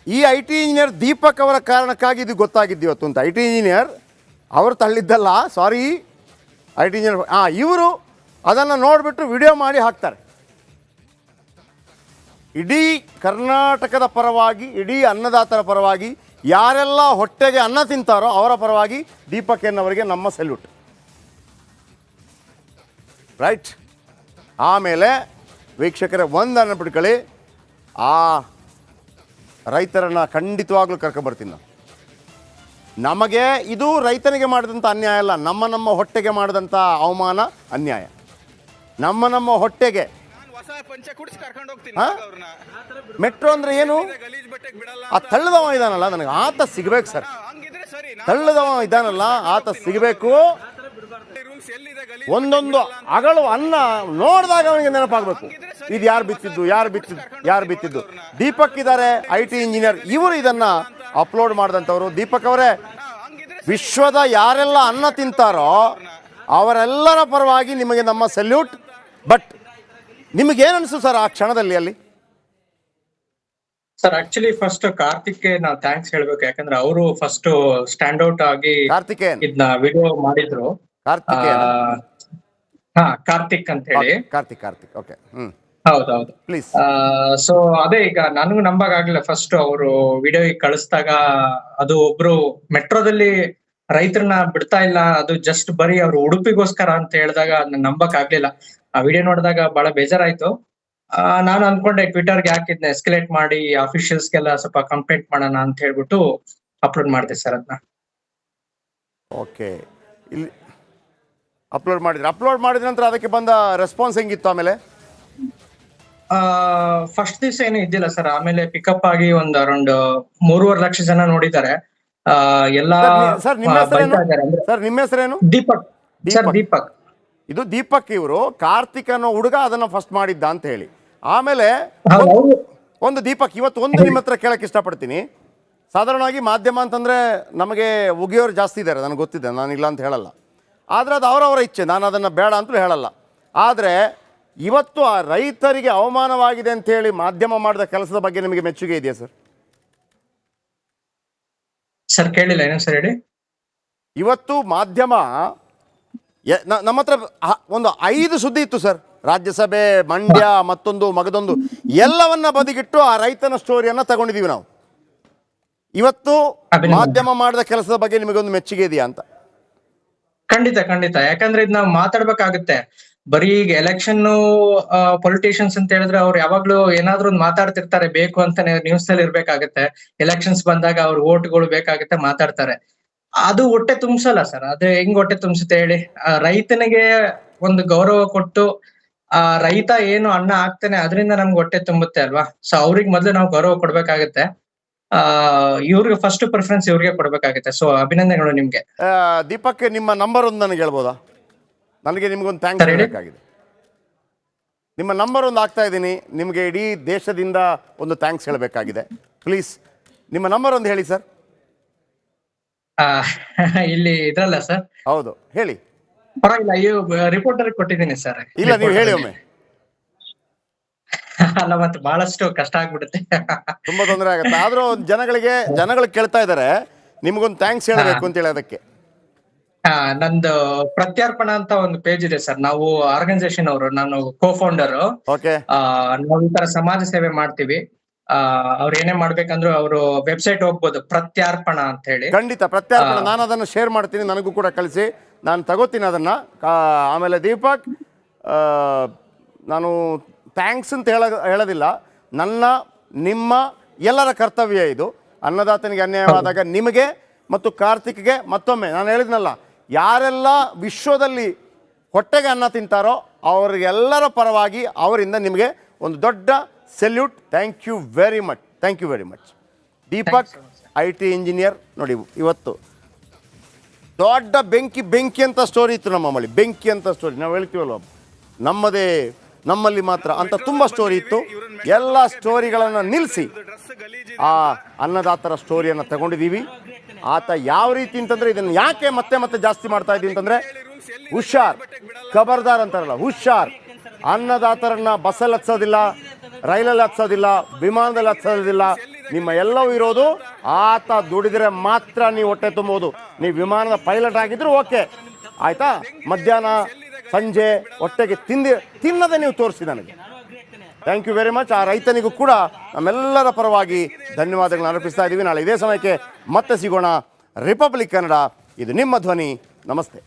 ಈ I T engineer Deepak ಅವರ ಕಾರಣಕ್ಕಾಗಿ ಇದು ಗೊತ್ತಾಗಿದ್ದು ಇವತ್ತು ಅಂತ. ಐ ಟಿ ಇಂಜಿನಿಯರ್ ಅವರು ತಳ್ಳಿದ್ದಲ್ಲ, ಸಾರಿ, ಐ ಟಿ ಇಂಜಿನಿಯರ್ ಇವರು ಅದನ್ನು ನೋಡಿಬಿಟ್ಟು ವಿಡಿಯೋ ಮಾಡಿ ಹಾಕ್ತಾರೆ. ಇಡೀ ಕರ್ನಾಟಕದ ಪರವಾಗಿ, ಇಡೀ ಅನ್ನದಾತರ ಪರವಾಗಿ, ಯಾರೆಲ್ಲ ಹೊಟ್ಟೆಗೆ ಅನ್ನ ತಿಂತಾರೋ ಅವರ ಪರವಾಗಿ ದೀಪಕ್ ಎನ್ನವರಿಗೆ ನಮ್ಮ ಸಲ್ಯೂಟ್. ರೈಟ್. ಆಮೇಲೆ ವೀಕ್ಷಕರೇ ಒಂದನ್ನು ಬಿಟ್ಕೊಳ್ಳಿ, ಆ ರೈತರನ್ನು ಖಂಡಿತವಾಗ್ಲೂ ಕರ್ಕೊಬರ್ತೀನಿ ನಾನು. ನಮಗೆ ಇದು ರೈತನಿಗೆ ಮಾಡಿದಂಥ ಅನ್ಯಾಯ ಅಲ್ಲ, ನಮ್ಮ ಹೊಟ್ಟೆಗೆ ಮಾಡಿದಂಥ ಅವಮಾನ, ಅನ್ಯಾಯ. ನಮ್ಮ ಹೊಟ್ಟೆಗೆ ಮೆಟ್ರೋ ಅಂದ್ರೆ ಏನು? ಆ ತಳ್ಳದವ ಇದಾನಲ್ಲ, ನನಗೆ ಆತ ಸಿಗಬೇಕು ಸರ್. ತಳ್ಳದವ ಇದಾನಲ್ಲ ಆತ ಸಿಗಬೇಕು. ಒಂದೊಂದು ಅಗಳು ಅನ್ನ ನೋಡಿದಾಗ ಅವನಿಗೆ ನೆನಪಾಗಬೇಕು, ಇದು ಯಾರು ಬಿತ್ತಿದ್ದು. ದೀಪಕ್ ಇದ್ದಾರೆ, ಐ ಟಿ ಇಂಜಿನಿಯರ್, ಇವರು ಇದನ್ನ ಅಪ್ಲೋಡ್ ಮಾಡಿದಂಥವ್ರು. ದೀಪಕ್ ಅವರೇ, ವಿಶ್ವದ ಯಾರೆಲ್ಲ ಅನ್ನ ತಿಂತಾರೋ ಅವರೆಲ್ಲರ ಪರವಾಗಿ ನಿಮಗೆ ನಮ್ಮ ಸಲ್ಯೂಟ್. ಬಟ್ ನಿಮಗೇನಿಸ್ತು ಸರ್ ಆ ಕ್ಷಣದಲ್ಲಿ ಅಲ್ಲಿ? ಸರ್ ಆಕ್ಚುಲಿ ಫಸ್ಟ್ ಕಾರ್ತಿಕ್ಗೆ ನಾವು ಥ್ಯಾಂಕ್ಸ್ ಹೇಳ್ಬೇಕು, ಯಾಕಂದ್ರೆ ಅವರು ಫಸ್ಟ್ ಸ್ಟ್ಯಾಂಡ್ ಔಟ್ ಆಗಿ ಇದನ್ನ ವಿಡಿಯೋ ಮಾಡಿದ್ರು. ಕಾರ್ತಿಕ್ ಅಂತ ಹೇಳಿ. ಕಾರ್ತಿಕ್ ಓಕೆ. ಹೌದೌದು. ಸೊ ಅದೇ ಈಗ ನನಗೂ ನಂಬಾಗ್ಲಿಲ್ಲ ಫಸ್ಟ್ ಅವರು ವಿಡಿಯೋ ಕಳಿಸ್ದಾಗ. ಅದು ಒಬ್ರು ಮೆಟ್ರೋದಲ್ಲಿ ರೈತರನ್ನ ಬಿಡ್ತಾ ಇಲ್ಲ, ಅದು ಜಸ್ಟ್ ಬರೀ ಅವ್ರು ಉಡುಪಿಗೋಸ್ಕರ ಅಂತ ಹೇಳಿದಾಗ ನಂಬಕ್ ಆಗ್ಲಿಲ್ಲ. ಆ ವಿಡಿಯೋ ನೋಡಿದಾಗ ಬಹಳ ಬೇಜಾರಾಯ್ತು. ನಾನು ಅನ್ಕೊಂಡೆ ಟ್ವಿಟರ್ಗೆ ಹಾಕಿದ್ನ ಎಸ್ಕಲೇಟ್ ಮಾಡಿ ಅಫಿಷಿಯಲ್ಸ್ಗೆಲ್ಲ ಸ್ವಲ್ಪ ಕಂಪ್ಲೇಂಟ್ ಮಾಡೋಣ ಅಂತ ಹೇಳ್ಬಿಟ್ಟು ಅಪ್ಲೋಡ್ ಮಾಡಿದೆ ಸರ್ ಅದನ್ನ. ಓಕೆ, ಇಲ್ಲಿ ಅಪ್ಲೋಡ್ ಮಾಡಿದ ನಂತರ ಅದಕ್ಕೆ ಬಂದ ರೆಸ್ಪಾನ್ಸ್ ಹೆಂಗಿತ್ತು? ಆಮೇಲೆ ಫಸ್ಟ್ ದಿವಸ ಏನು ಇದ್ದಿಲ್ಲ ಸರ್, ಆಮೇಲೆ ಪಿಕಪ್ ಆಗಿ ಒಂದ್ ಅರೌಂಡ್ 3.5 ಲಕ್ಷ ಜನ ನೋಡಿದ್ದಾರೆ. ಎಲ್ಲಾ ಸರ್ ನಿಮ್ಮ ಹೆಸರೇನು? ದೀಪಕ್. ದೀಪಕ್. ಇದು ದೀಪಕ್. ಇವರು ಕಾರ್ತಿಕ್ ಅನ್ನೋ ಹುಡುಗ ಅದನ್ನ ಫಸ್ಟ್ ಮಾಡಿದ್ದ ಅಂತ ಹೇಳಿ. ಆಮೇಲೆ ಒಂದು ದೀಪಕ್, ಇವತ್ತು ಒಂದು ನಿಮ್ಮ ಹತ್ರ ಕೇಳಕ್ಕೆ ಇಷ್ಟಪಡ್ತೀನಿ. ಸಾಧಾರಣವಾಗಿ ಮಾಧ್ಯಮ ಅಂತಂದ್ರೆ ನಮಗೆ ಉಗಿಯೋರು ಜಾಸ್ತಿ ಇದ್ದಾರೆ, ನನಗೆ ಗೊತ್ತಿದೆ, ನಾನು ಇಲ್ಲ ಅಂತ ಹೇಳಲ್ಲ. ಆದರೆ ಅದು ಅವರವರ ಇಚ್ಛೆ, ನಾನು ಅದನ್ನು ಬೇಡ ಅಂತಲೂ ಹೇಳಲ್ಲ. ಆದರೆ ಇವತ್ತು ಆ ರೈತರಿಗೆ ಅವಮಾನವಾಗಿದೆ ಅಂತ ಹೇಳಿ ಮಾಧ್ಯಮ ಮಾಡಿದ ಕೆಲಸದ ಬಗ್ಗೆ ನಿಮಗೆ ಮೆಚ್ಚುಗೆ ಇದೆಯಾ ಸರ್? ಸರ್ ಕೇಳಿಲ್ಲ, ಏನು ಸರ್ ಹೇಳಿ. ಇವತ್ತು ಮಾಧ್ಯಮ ನಮ್ಮ ಹತ್ರ ಒಂದು 5 ಸುದ್ದಿ ಇತ್ತು ಸರ್, ರಾಜ್ಯಸಭೆ, ಮಂಡ್ಯ, ಮತ್ತೊಂದು ಮಗದೊಂದು, ಎಲ್ಲವನ್ನ ಬದಿಗಿಟ್ಟು ಆ ರೈತನ ಸ್ಟೋರಿಯನ್ನು ತಗೊಂಡಿದ್ದೀವಿ ನಾವು. ಇವತ್ತು ಮಾಧ್ಯಮ ಮಾಡಿದ ಕೆಲಸದ ಬಗ್ಗೆ ನಿಮಗೊಂದು ಮೆಚ್ಚುಗೆ ಇದೆಯಾ ಅಂತ? ಖಂಡಿತ. ಯಾಕಂದ್ರೆ ಇದು ನಾವು ಮಾತಾಡ್ಬೇಕಾಗುತ್ತೆ. ಬರೀ ಈಗ ಎಲೆಕ್ಷನ್ ಪೊಲಿಟಿಷಿಯನ್ಸ್ ಅಂತ ಹೇಳಿದ್ರೆ ಅವ್ರು ಯಾವಾಗ್ಲೂ ಏನಾದ್ರು ಒಂದು ಮಾತಾಡ್ತಿರ್ತಾರೆ, ಬೇಕು ಅಂತಾನೆ ನ್ಯೂಸ್ ನಲ್ಲಿ ಇರ್ಬೇಕಾಗತ್ತೆ. ಎಲೆಕ್ಷನ್ಸ್ ಬಂದಾಗ ಅವ್ರ ಓಟ್ಗಳು ಬೇಕಾಗುತ್ತೆ, ಮಾತಾಡ್ತಾರೆ. ಅದು ಹೊಟ್ಟೆ ತುಂಬಿಸಲ್ಲ ಸರ್. ಅದು ಹೆಂಗ್ ಹೊಟ್ಟೆ ತುಂಬಿಸುತ್ತೆ ಹೇಳಿ? ರೈತನಿಗೆ ಒಂದು ಗೌರವ ಕೊಟ್ಟು ಆ ರೈತ ಏನು ಅನ್ನ ಹಾಕ್ತಾನೆ ಅದರಿಂದ ನಮ್ಗೆ ಹೊಟ್ಟೆ ತುಂಬುತ್ತೆ ಅಲ್ವಾ? ಸೊ ಅವ್ರಿಗೆ ಮೊದ್ಲು ನಾವು ಗೌರವ ಕೊಡ್ಬೇಕಾಗತ್ತೆ. ಇವ್ರಿಗೆ ಫಸ್ಟ್ ಪ್ರಿಫರೆನ್ಸ್ ಇವ್ರಿಗೆ ಕೊಡ್ಬೇಕಾಗುತ್ತೆ. ಸೊ ಅಭಿನಂದನೆಗಳು ನಿಮ್ಗೆ. ದೀಪಕ್, ನಿಮ್ಮ ನಂಬರ್ ಒಂದು ನನಗೆ ಹೇಳ್ಬೋದಾ? ನನಗೆ ನಿಮ್ಗೊಂದು ಥ್ಯಾಂಕ್ಸ್ ಹೇಳಬೇಕಾಗಿದೆ. ನಿಮ್ಮ ನಂಬರ್ ಒಂದು ಆಗ್ತಾ ಇದ್ದೀನಿ, ನಿಮಗೆ ಇಡೀ ದೇಶದಿಂದ ಒಂದು ಥ್ಯಾಂಕ್ಸ್ ಹೇಳಬೇಕಾಗಿದೆ. ಪ್ಲೀಸ್ ನಿಮ್ಮ ನಂಬರ್ ಒಂದು ಹೇಳಿ ಸರ್. ಇಲ್ಲಿ ಇದ್ರಲ್ಲ ಸರ್? ಹೌದು, ಹೇಳಿ. ಪರವಾಗಿಲ್ಲ, ರಿಪೋರ್ಟರ್ ಕೊಟ್ಟಿದ್ದೀನಿ ಸರ್. ಇಲ್ಲ, ನೀವು ಹೇಳಿ ಒಮ್ಮೆ. ಅಲ್ಲ, ಮತ್ತೆ ಬಹಳಷ್ಟು ಕಷ್ಟ ಆಗ್ಬಿಡುತ್ತೆ, ತುಂಬಾ ತೊಂದರೆ ಆಗುತ್ತೆ. ಆದ್ರೂ ಜನಗಳು ಕೇಳ್ತಾ ಇದಾರೆ, ನಿಮ್ಗೊಂದು ಥ್ಯಾಂಕ್ಸ್ ಹೇಳಬೇಕು ಅಂತ ಹೇಳಿ. ಅದಕ್ಕೆ ನಂದು ಪ್ರತ್ಯರ್ಪಣ ಅಂತ ಒಂದು ಪೇಜ್ ಇದೆ ಸರ್. ನಾವು ಆರ್ಗನೈಸೇಷನ್ ಅವರು, ನಾನು ಕೋ-ಫೌಂಡರ್. ನಾವು ಈ ತರ ಸಮಾಜ ಸೇವೆ ಮಾಡ್ತೀವಿ. ಅವ್ರು ಏನೇ ಮಾಡ್ಬೇಕಂದ್ರು ಅವರು ವೆಬ್ಸೈಟ್ ಹೋಗ್ಬೋದು, ಪ್ರತ್ಯರ್ಪಣ ಅಂತ ಹೇಳಿ. ಖಂಡಿತ ಪ್ರತ್ಯರ್ಪಣ, ನಾನು ಅದನ್ನು ಶೇರ್ ಮಾಡ್ತೀನಿ, ನನಗೂ ಕೂಡ ಕಳಿಸಿ, ನಾನು ತಗೋತೀನಿ ಅದನ್ನ. ಆಮೇಲೆ ದೀಪಕ್, ನಾನು ಥ್ಯಾಂಕ್ಸ್ ಅಂತ ಹೇಳೋದಿಲ್ಲ, ನನ್ನ ನಿಮ್ಮ ಎಲ್ಲರ ಕರ್ತವ್ಯ ಇದು. ಅನ್ನದಾತನಿಗೆ ಅನ್ಯಾಯವಾದಾಗ ನಿಮಗೆ ಮತ್ತು ಕಾರ್ತಿಕ್ಗೆ ಮತ್ತೊಮ್ಮೆ ನಾನು ಹೇಳಿದ್ನಲ್ಲ, ಯಾರೆಲ್ಲ ವಿಶ್ವದಲ್ಲಿ ಹೊಟ್ಟೆಗೆ ಅನ್ನ ತಿಂತಾರೋ ಅವರಿಗೆಲ್ಲರ ಪರವಾಗಿ ಅವರಿಂದ ನಿಮಗೆ ಒಂದು ದೊಡ್ಡ salute. Thank you very much Deepak, IT engineer. ನೋಡಿ, ಇವತ್ತು ದೊಡ್ಡ ಬೆಂಕಿ ಅಂತ ಸ್ಟೋರಿ ಇತ್ತು ನಮ್ಮಲ್ಲಿ. ಬೆಂಕಿ ಅಂತ ಸ್ಟೋರಿ ನಾವು ಹೇಳ್ತೀವಲ್ವ, ನಮ್ಮಲ್ಲಿ ಮಾತ್ರ ಅಂತ ತುಂಬ ಸ್ಟೋರಿ ಇತ್ತು. ಎಲ್ಲ ಸ್ಟೋರಿಗಳನ್ನು ನಿಲ್ಲಿಸಿ ಆ ಅನ್ನದಾತರ ಸ್ಟೋರಿಯನ್ನು ತಗೊಂಡಿದ್ದೀವಿ. ಆತ ಯಾವ ರೀತಿ ಅಂತಂದರೆ, ಇದನ್ನು ಯಾಕೆ ಮತ್ತೆ ಜಾಸ್ತಿ ಮಾಡ್ತಾ ಇದ್ದೀವಿ ಅಂತಂದರೆ, ಹುಷಾರ್, ಖಬರ್ದಾರ್ ಅಂತಾರಲ್ಲ, ಹುಷಾರ್. ಅನ್ನದಾತರನ್ನ ಬಸ್ಸಲ್ಲಿ ಹತ್ಸೋದಿಲ್ಲ, ರೈಲಲ್ಲಿ ಹತ್ಸೋದಿಲ್ಲ, ವಿಮಾನದಲ್ಲಿ ಹತ್ಸೋದಿಲ್ಲ, ನಿಮ್ಮ ಎಲ್ಲವೂ ಇರೋದು ಆತ ದುಡಿದರೆ ಮಾತ್ರ ನೀವು ಹೊಟ್ಟೆ ತುಂಬೋದು. ನೀವು ವಿಮಾನದ ಪೈಲಟ್ ಆಗಿದ್ರು ಓಕೆ, ಆಯಿತಾ? ಮಧ್ಯಾಹ್ನ ಸಂಜೆ ಹೊಟ್ಟೆಗೆ ತಿನ್ನದೆ ನೀವು ತೋರಿಸಿ ನನಗೆ. Thank you very much. ಆ ರೈತನಿಗೂ ಕೂಡ ನಮ್ಮೆಲ್ಲರ ಪರವಾಗಿ ಧನ್ಯವಾದಗಳನ್ನು ಅರ್ಪಿಸ್ತಾ ಇದ್ದೀವಿ. ನಾಳೆ ಇದೇ ಸಮಯಕ್ಕೆ ಮತ್ತೆ ಸಿಗೋಣ. ರಿಪಬ್ಲಿಕ್ ಕನ್ನಡ, ಇದು ನಿಮ್ಮ ಧ್ವನಿ. ನಮಸ್ತೆ.